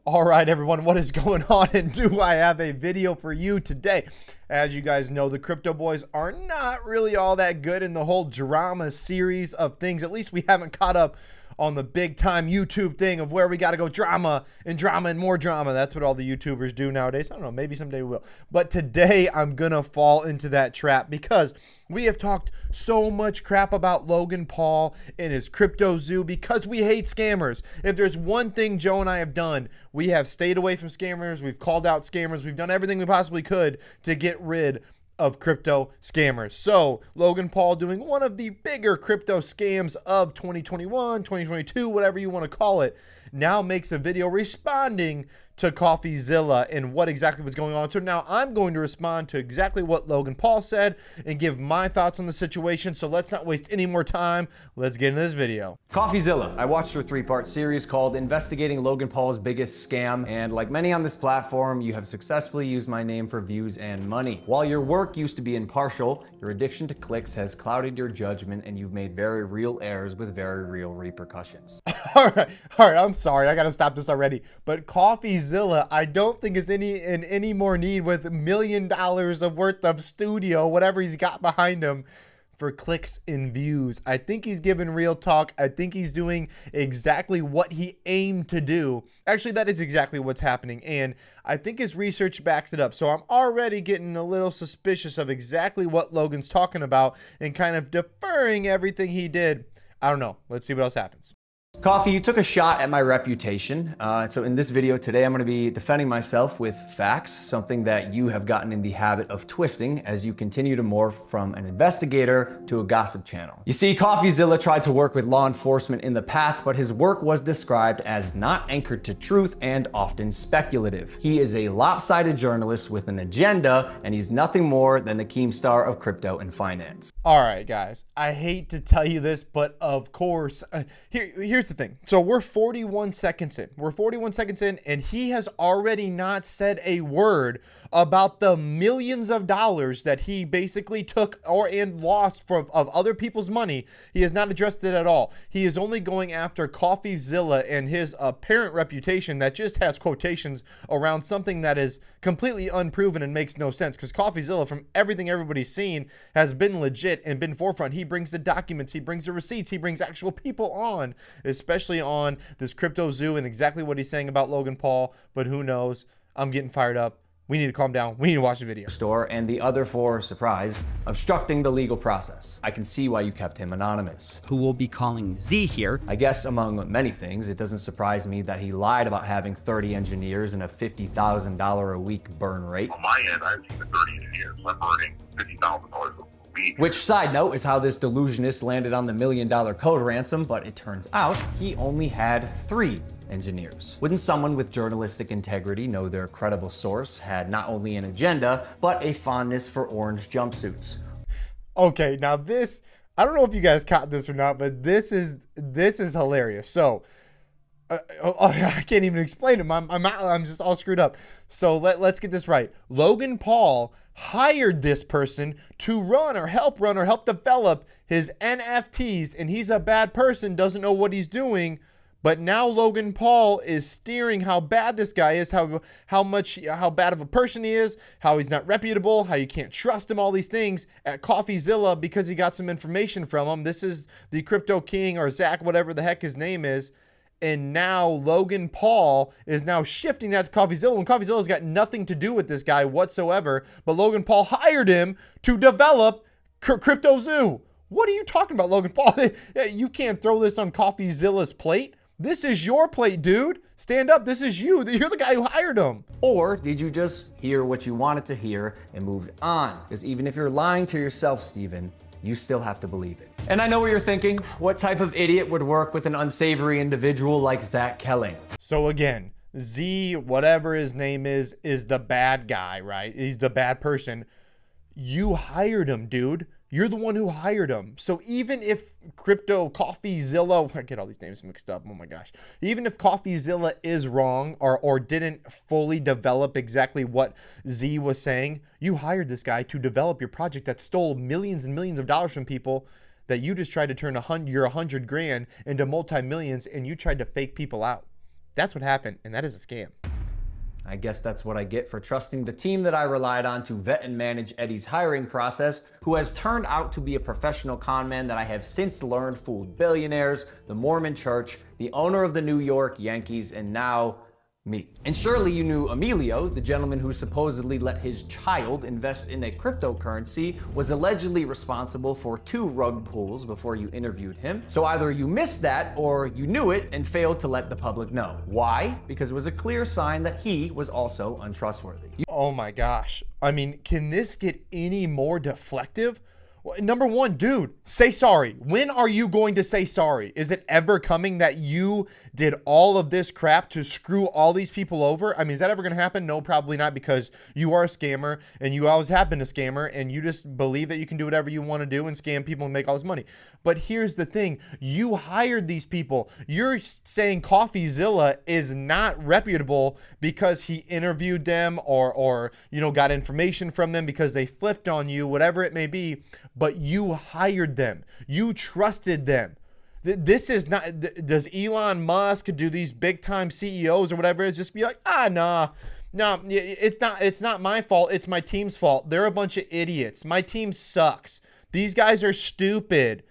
All right, everyone, what is going on? And do I have a video for you today? As you guys know, the crypto boys are not really all that good in the whole drama series of things. At least we haven't caught up on the big time YouTube thing of where we got to go drama and more drama. That's what all the YouTubers do nowadays. I don't know, maybe someday we will. But today I'm going to fall into that trap because we have talked so much crap about Logan Paul and his crypto zoo because we hate scammers. If there's one thing Joe and I have done, we have stayed away from scammers. We've called out scammers. We've done everything we possibly could to get rid of crypto scammers. So Logan Paul doing one of the bigger crypto scams of 2021, 2022, whatever you want to call it, now makes a video responding to Coffeezilla and what exactly was going on. So now I'm going to respond to exactly what Logan Paul said and give my thoughts on the situation. So let's not waste any more time. Let's get into this video. Coffeezilla. I watched your three-part series called Investigating Logan Paul's Biggest Scam, and like many on this platform, you have successfully used my name for views and money. While your work used to be impartial, your addiction to clicks has clouded your judgment and you've made very real errors with very real repercussions. All right, I'm sorry, I gotta stop this already. But Coffeezilla, I don't think is in any more need with $1 million of worth of studio, whatever he's got behind him, for clicks and views. I think he's giving real talk. I think he's doing exactly what he aimed to do. Actually, that is exactly what's happening, and I think his research backs it up. So I'm already getting a little suspicious of exactly what Logan's talking about and kind of deferring everything he did. I don't know. Let's see what else happens. Coffee, you took a shot at my reputation. So in this video today, I'm going to be defending myself with facts, something that you have gotten in the habit of twisting as you continue to morph from an investigator to a gossip channel. You see, Coffeezilla tried to work with law enforcement in the past, but his work was described as not anchored to truth and often speculative. He is a lopsided journalist with an agenda, and he's nothing more than the Keemstar of crypto and finance. All right, guys, I hate to tell you this, but of course, here's the thing. So we're 41 seconds in. We're 41 seconds in, and he has already not said a word about the millions of dollars that he basically took and lost of other people's money. He has not addressed it at all. He is only going after Coffeezilla and his apparent reputation that just has quotations around something that is completely unproven and makes no sense, because Coffeezilla, from everything everybody's seen, has been legit and been forefront. He brings the documents, he brings the receipts, he brings actual people on, especially on this crypto zoo and exactly what he's saying about Logan Paul. But who knows? I'm getting fired up. We need to calm down. We need to watch the video. Store, and the other for, surprise, obstructing the legal process. I can see why you kept him anonymous. Who will be calling Z here. I guess among many things, it doesn't surprise me that he lied about having 30 engineers and a $50,000 a week burn rate. On my end, I have 30 engineers. I'm burning $50,000 a week. Which, side note, is how this delusionist landed on the $1 million code ransom, but it turns out he only had 3 engineers. Wouldn't someone with journalistic integrity know their credible source had not only an agenda, but a fondness for orange jumpsuits? Okay, now this, I don't know if you guys caught this or not, but this is hilarious. So I can't even explain it. I'm just all screwed up. So let's get this right. Logan Paul hired this person to help develop his NFTs, and he's a bad person, doesn't know what he's doing. But now Logan Paul is steering how bad this guy is, how bad of a person he is, how he's not reputable, how you can't trust him, all these things at Coffeezilla because he got some information from him. This is the Crypto King, or Zach, whatever the heck his name is. And now Logan Paul is now shifting that to Coffeezilla, when Coffeezilla's got nothing to do with this guy whatsoever. But Logan Paul hired him to develop Crypto Zoo. What are you talking about, Logan Paul? You can't throw this on Coffeezilla's plate. This is your plate, dude. Stand up. This is you. You're the guy who hired him. Or did you just hear what you wanted to hear and moved on? Because even if you're lying to yourself, Steven, you still have to believe it. And I know what you're thinking. What type of idiot would work with an unsavory individual like Zach Kelling? So again, Z, whatever his name is the bad guy, right? He's the bad person. You hired him, dude. You're the one who hired him. So even if Coffeezilla, I get all these names mixed up, oh my gosh. Even if Coffeezilla is wrong or didn't fully develop exactly what Z was saying, you hired this guy to develop your project that stole millions and millions of dollars from people that you just tried to turn your 100 grand into multi-millions, and you tried to fake people out. That's what happened, and that is a scam. I guess that's what I get for trusting the team that I relied on to vet and manage Eddie's hiring process, who has turned out to be a professional con man that I have since learned fooled billionaires, the Mormon Church, the owner of the New York Yankees, and now me. And surely you knew Emilio, the gentleman who supposedly let his child invest in a cryptocurrency, was allegedly responsible for 2 rug pulls before you interviewed him. So either you missed that or you knew it and failed to let the public know. Why? Because it was a clear sign that he was also untrustworthy. Oh my gosh. I mean, can this get any more deflective? Well, number one, dude, say sorry. When are you going to say sorry? Is it ever coming that you did all of this crap to screw all these people over? I mean, is that ever going to happen? No, probably not, because you are a scammer and you always have been a scammer and you just believe that you can do whatever you want to do and scam people and make all this money. But here's the thing. You hired these people. You're saying Coffeezilla is not reputable because he interviewed them or you know, got information from them because they flipped on you, whatever it may be. But you hired them. You trusted them. This is not, does Elon Musk, do these big time CEOs or whatever it is just be like, nah, it's not my fault. It's my team's fault. They're a bunch of idiots. My team sucks. These guys are stupid.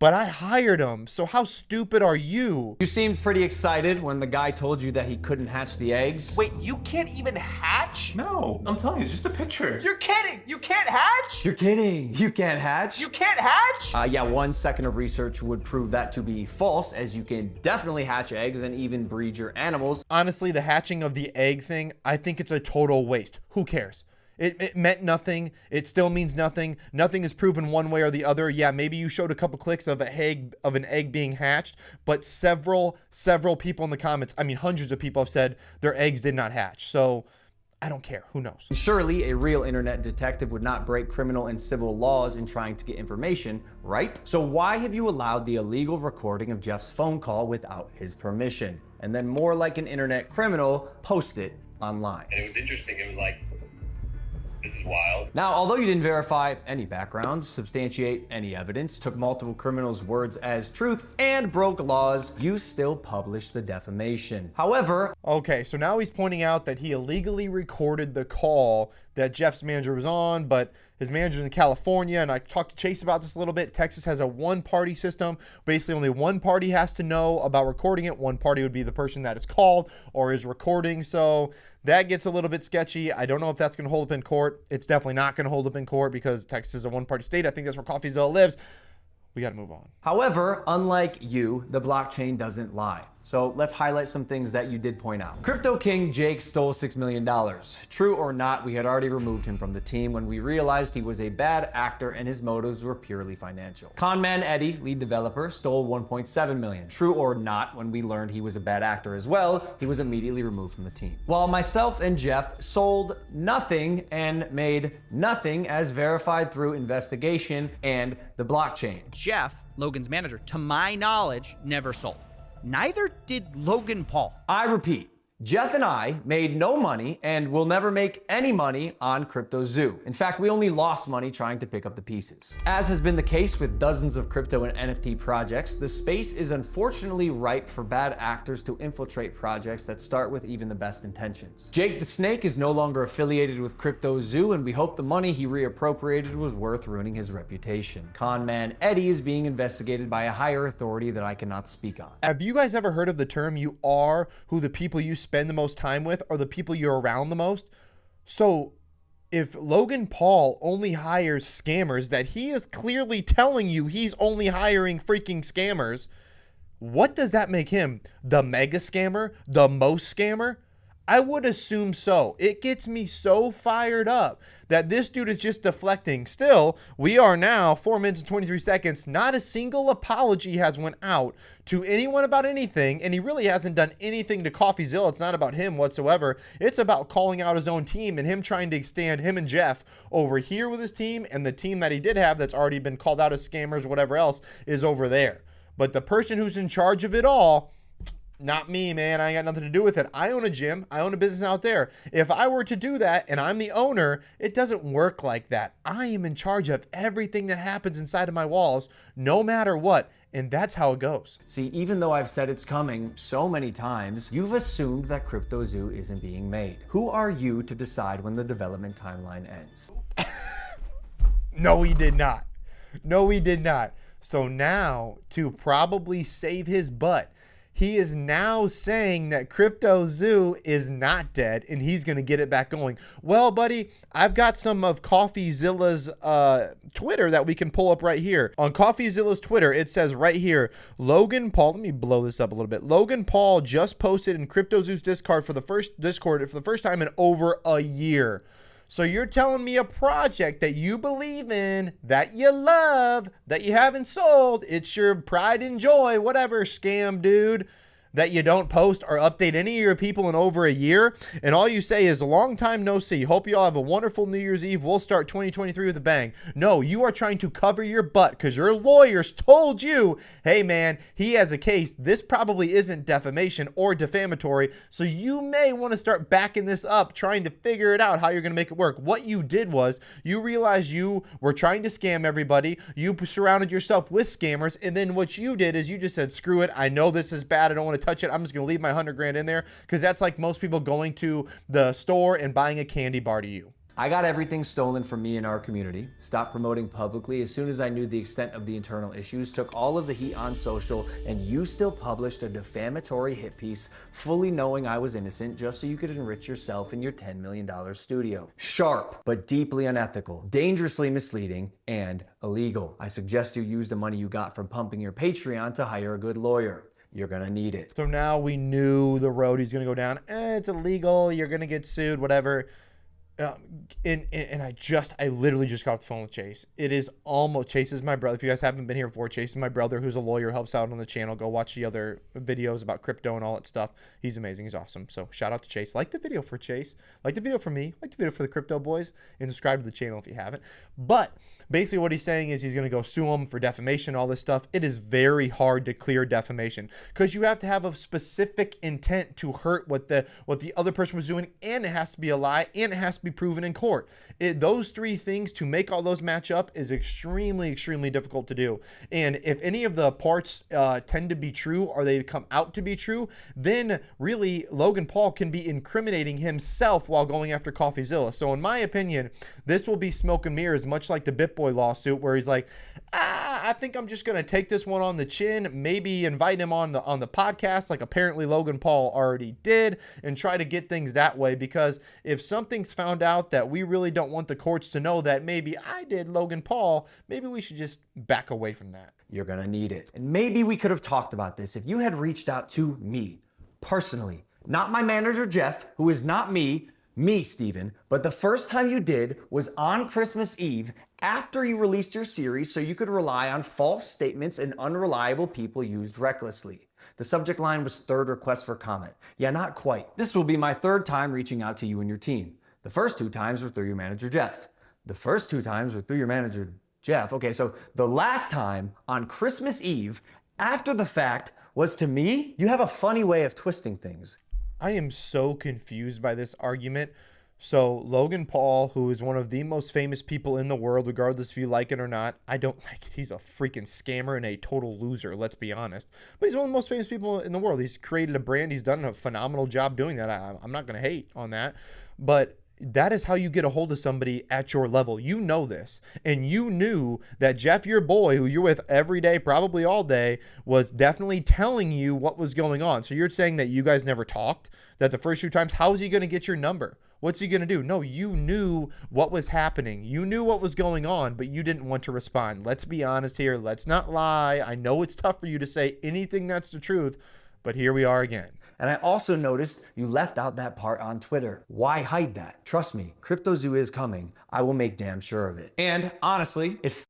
But I hired him, so how stupid are you? You seemed pretty excited when the guy told you that he couldn't hatch the eggs. Wait, you can't even hatch? No, I'm telling you, it's just a picture. You're kidding! You can't hatch? You're kidding. You can't hatch? You can't hatch? Yeah, 1 second of research would prove that to be false, as you can definitely hatch eggs and even breed your animals. Honestly, the hatching of the egg thing, I think it's a total waste. Who cares? It meant nothing. It still means nothing. Nothing is proven one way or the other. Yeah, maybe you showed a couple clicks of an egg being hatched, but several people in the comments, I mean hundreds of people have said their eggs did not hatch. So I don't care. Who knows? Surely a real internet detective would not break criminal and civil laws in trying to get information, right? So why have you allowed the illegal recording of Jeff's phone call without his permission? And then, more like an internet criminal, post it online. And it was interesting. It was like, this is wild. Now, although you didn't verify any backgrounds, substantiate any evidence, took multiple criminals' words as truth, and broke laws, you still published the defamation. However, okay, so now he's pointing out that he illegally recorded the call that Jeff's manager was on, but his manager's in California, and I talked to Chase about this a little bit. Texas has a one-party system. Basically, only one party has to know about recording it. One party would be the person that is called or is recording. So that gets a little bit sketchy. I don't know if that's going to hold up in court. It's definitely not going to hold up in court because Texas is a one-party state. I think that's where Coffeezilla lives. We got to move on. However, unlike you, the blockchain doesn't lie. So let's highlight some things that you did point out. Crypto King Jake stole $6 million. True or not, we had already removed him from the team when we realized he was a bad actor and his motives were purely financial. Conman Eddie, lead developer, stole $1.7 million. True or not, when we learned he was a bad actor as well, he was immediately removed from the team. While myself and Jeff sold nothing and made nothing as verified through investigation and the blockchain. Jeff, Logan's manager, to my knowledge, never sold. Neither did Logan Paul. I repeat, Jeff and I made no money and will never make any money on CryptoZoo. In fact, we only lost money trying to pick up the pieces. As has been the case with dozens of crypto and NFT projects, the space is unfortunately ripe for bad actors to infiltrate projects that start with even the best intentions. Jake the Snake is no longer affiliated with CryptoZoo, and we hope the money he reappropriated was worth ruining his reputation. Conman Eddie is being investigated by a higher authority that I cannot speak on. Have you guys ever heard of the term "you are who the people you spend the most time with or the people you're around the most"? So if Logan Paul only hires scammers that he is clearly telling you he's only hiring freaking scammers, what does that make him? The mega scammer? The most scammer? I would assume so. It gets me so fired up that this dude is just deflecting. Still, we are now 4 minutes and 23 seconds. Not a single apology has went out to anyone about anything, and he really hasn't done anything to Coffeezilla. It's not about him whatsoever. It's about calling out his own team and him trying to stand him and Jeff over here with his team, and the team that he did have that's already been called out as scammers, whatever else, is over there. But the person who's in charge of it all, not me, man. I ain't got nothing to do with it. I own a gym. I own a business out there. If I were to do that and I'm the owner, it doesn't work like that. I am in charge of everything that happens inside of my walls, no matter what. And that's how it goes. See, even though I've said it's coming so many times, you've assumed that CryptoZoo isn't being made. Who are you to decide when the development timeline ends? No, he did not. No, he did not. So now, to probably save his butt, he is now saying that CryptoZoo is not dead and he's going to get it back going. Well, buddy, I've got some of Coffeezilla's Twitter that we can pull up right here. On Coffeezilla's Twitter, it says right here, Logan Paul, let me blow this up a little bit. Logan Paul just posted in CryptoZoo's Discord for the first time in over a year. So you're telling me a project that you believe in, that you love, that you haven't sold, it's your pride and joy, whatever, scam dude, that you don't post or update any of your people in over a year, and all you say is a long time no see. Hope you all have a wonderful New Year's Eve. We'll start 2023 with a bang. No, you are trying to cover your butt because your lawyers told you, hey man, he has a case. This probably isn't defamation or defamatory, so you may want to start backing this up, trying to figure it out how you're going to make it work. What you did was you realized you were trying to scam everybody. You surrounded yourself with scammers, and then what you did is you just said, screw it. I know this is bad. I don't want to touch it. I'm just going to leave my 100 grand in there, because that's like most people going to the store and buying a candy bar to you. I got everything stolen from me in our community, stopped promoting publicly as soon as I knew the extent of the internal issues, took all of the heat on social, and you still published a defamatory hit piece fully knowing I was innocent just so you could enrich yourself in your $10 million studio. Sharp, but deeply unethical, dangerously misleading, and illegal. I suggest you use the money you got from pumping your Patreon to hire a good lawyer. You're gonna need it. So now we knew the road he's gonna go down. It's illegal. You're gonna get sued, whatever. And I literally just got off the phone with Chase. It is almost, Chase is my brother. If you guys haven't been here before, Chase is my brother who's a lawyer, helps out on the channel. Go watch the other videos about crypto and all that stuff. He's amazing. He's awesome. So shout out to Chase. Like the video for Chase. Like the video for me. Like the video for the Crypto Boys. And subscribe to the channel if you haven't. But basically what he's saying is he's going to go sue him for defamation, all this stuff. It is very hard to clear defamation because you have to have a specific intent to hurt what the other person was doing, and it has to be a lie, and it has to be proven in court. Those three things, to make all those match up, is extremely, extremely difficult to do. And if any of the parts tend to be true, or they come out to be true, then really Logan Paul can be incriminating himself while going after Coffeezilla. So in my opinion, this will be smoke and mirrors, much like the BitBoy lawsuit, where he's like, I think I'm just going to take this one on the chin, maybe invite him on the podcast, like apparently Logan Paul already did, and try to get things that way. Because if something's found out that we really don't want the courts to know that maybe I did Logan Paul, maybe we should just back away from that. You're gonna need it. And maybe we could have talked about this if you had reached out to me personally, not my manager Jeff, who is not me, Steven, but the first time you did was on Christmas Eve after you released your series, so you could rely on false statements and unreliable people used recklessly. The subject line was third request for comment. Yeah, not quite. This will be my third time reaching out to you and your team. The first two times were through your manager Jeff. The first two times were through your manager Jeff. Okay, so the last time on Christmas Eve after the fact was to me. You have a funny way of twisting things. I am so confused by this argument. So Logan Paul, who is one of the most famous people in the world, regardless if you like it or not, I don't like it. He's a freaking scammer and a total loser, let's be honest. But he's one of the most famous people in the world. He's created a brand. He's done a phenomenal job doing that. I'm not going to hate on that. But that is how you get a hold of somebody at your level. You know this. And you knew that Jeff, your boy, who you're with every day, probably all day, was definitely telling you what was going on. So you're saying that you guys never talked? That the first few times, how is he going to get your number? What's he going to do? No, you knew what was happening. You knew what was going on, but you didn't want to respond. Let's be honest here. Let's not lie. I know it's tough for you to say anything that's the truth, but here we are again. And I also noticed you left out that part on Twitter. Why hide that? Trust me, CryptoZoo is coming. I will make damn sure of it. And honestly, it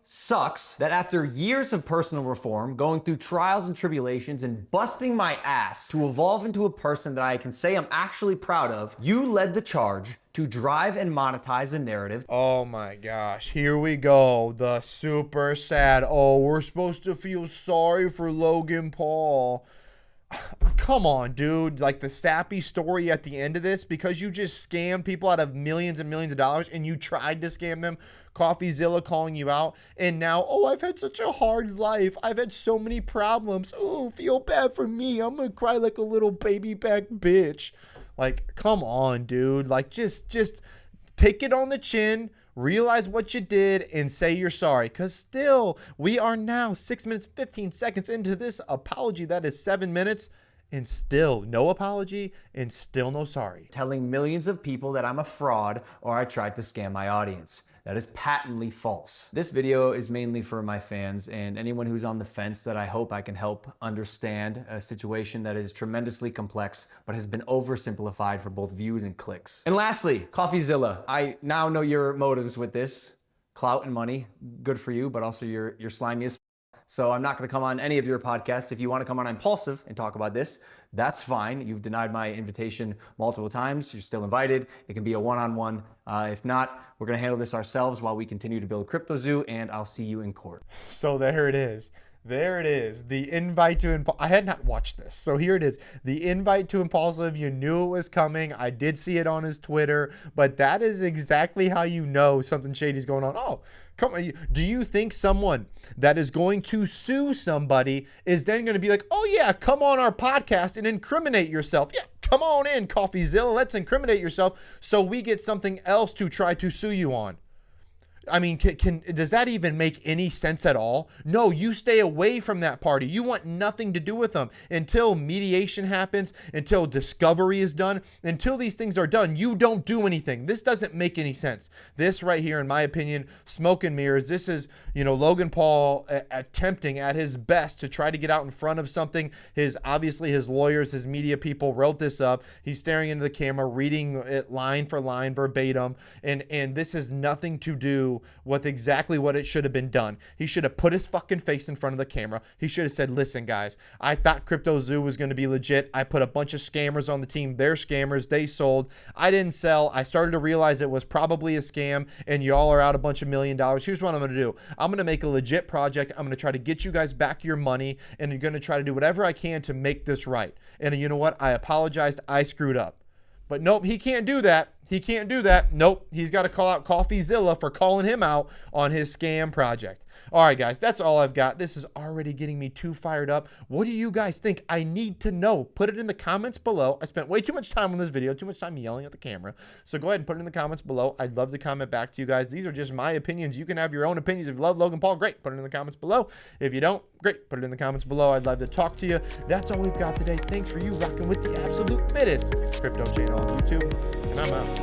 sucks that after years of personal reform, going through trials and tribulations, and busting my ass to evolve into a person that I can say I'm actually proud of, you led the charge to drive and monetize a narrative. Oh my gosh, here we go. The super sad, oh, we're supposed to feel sorry for Logan Paul. Come on, dude. Like the sappy story at the end of this, because you just scam people out of millions and millions of dollars and you tried to scam them. Coffeezilla calling you out. And now, oh, I've had such a hard life. I've had so many problems. Oh, feel bad for me. I'm going to cry like a little baby back bitch. Like, come on, dude. Like, just take it on the chin. Realize what you did and say you're sorry, because still we are now 6 minutes 15 seconds into this apology that is 7 minutes, and still no apology and still no sorry. Telling millions of people that I'm a fraud or I tried to scam my audience. That is patently false. This video is mainly for my fans and anyone who's on the fence that I hope I can help understand a situation that is tremendously complex but has been oversimplified for both views and clicks. And lastly, Coffeezilla, I now know your motives with this. Clout and money, good for you, but also you're slimy as f. So I'm not gonna come on any of your podcasts. If you wanna come on Impulsive and talk about this, that's fine. You've denied my invitation multiple times. You're still invited. It can be a one-on-one. If not, we're gonna handle this ourselves while we continue to build CryptoZoo, and I'll see you in court. So there it is. There it is. The invite to Impulsive. I had not watched this. So here it is. The invite to Impulsive. You knew it was coming. I did see it on his Twitter, but that is exactly how you know something shady is going on. Oh, come on. Do you think someone that is going to sue somebody is then going to be like, oh yeah, come on our podcast and incriminate yourself? Yeah, come on in, Coffeezilla. Let's incriminate yourself so we get something else to try to sue you on. I mean, does that even make any sense at all? No, you stay away from that party. You want nothing to do with them until mediation happens, until discovery is done, until these things are done. You don't do anything. This doesn't make any sense. This right here, in my opinion, smoke and mirrors. This is, Logan Paul attempting at his best to try to get out in front of something. Obviously his lawyers, his media people wrote this up. He's staring into the camera, reading it line for line verbatim. And this has nothing to do with exactly what it should have been done. He should have put his fucking face in front of the camera. He should have said, listen, guys, I thought CryptoZoo was going to be legit. I put a bunch of scammers on the team. They're scammers. They sold. I didn't sell. I started to realize it was probably a scam, and y'all are out a bunch of $1 million. Here's what I'm going to do. I'm going to make a legit project. I'm going to try to get you guys back your money, and I'm going to try to do whatever I can to make this right. And you know what? I apologized. I screwed up. But nope, he can't do that. He can't do that. Nope, he's got to call out Coffeezilla for calling him out on his scam project. All right, guys, that's all I've got. This is already getting me too fired up. What do you guys think? I need to know. Put it in the comments below. I spent way too much time on this video, too much time yelling at the camera. So go ahead and put it in the comments below. I'd love to comment back to you guys. These are just my opinions. You can have your own opinions. If you love Logan Paul, great. Put it in the comments below. If you don't, great. Put it in the comments below. I'd love to talk to you. That's all we've got today. Thanks for you rocking with the absolute fittest crypto channel on YouTube. And I'm out.